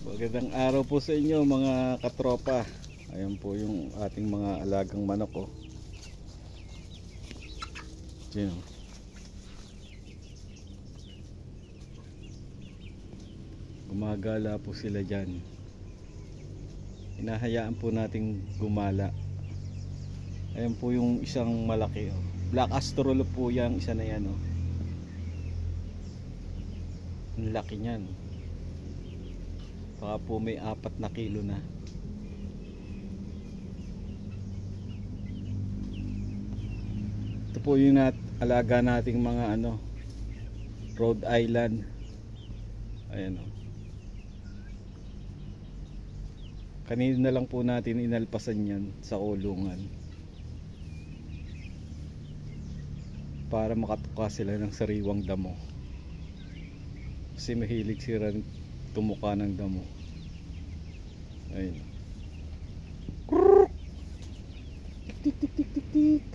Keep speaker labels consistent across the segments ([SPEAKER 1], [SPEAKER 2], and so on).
[SPEAKER 1] Magandang araw po sa inyo mga katropa. Ayan po yung ating mga alagang manok oh. Diyan oh. Gumagala po sila dyan. Hinahayaan po nating gumala. Ayan po yung isang malaki oh. Black Astrolop po yung isa na yan oh. Ang laki nyan. Baka po may 4 na kilo na. Ito po yung alaga nating mga Rhode Island. Ayan o. Kanina na lang po natin inalpasan yan sa kulungan para makatuka sila ng sariwang damo, kasi mahilig sila tumuka ng damo. Ayun. Tik tik tik tik tik.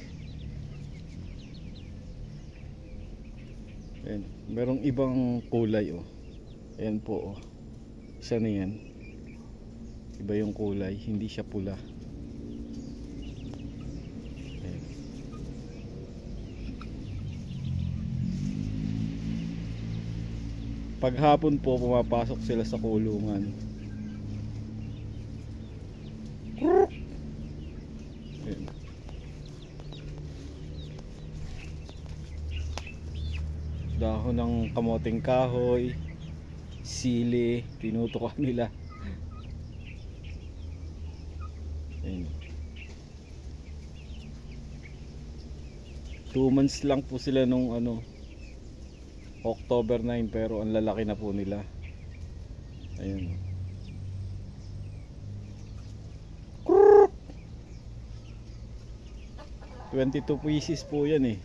[SPEAKER 1] Ayun. Merong ibang kulay oh. Ayan po oh. Isa na yan. Iba yung kulay, hindi siya pula. Ayun. Paghapon po pumapasok sila sa kulungan. Ayun. Dahon ng kamoting kahoy, sili, tinutukan nila. Ayun. 2 months lang po sila nung October 9, pero ang lalaki na po nila. Ayun. 22 pieces po yan eh.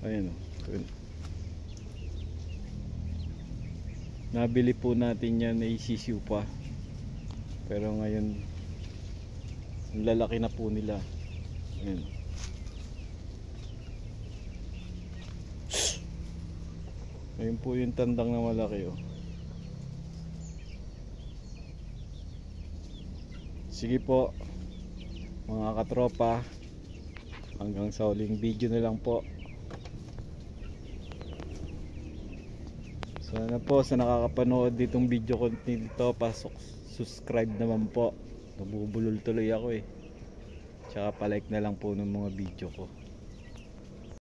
[SPEAKER 1] Ayun. Nabili po natin yan, naisisiw pa. Pero ngayon ang lalaki na po nila. Ayun. Ayun po yung tandang na malaki oh. Sige po mga katropa, hanggang sa huling video na lang po. Sana po sa nakakapanood ditong video content dito, pasok subscribe naman po. Nabubulol tuloy ako eh. Tsaka palike na lang po ng mga video ko.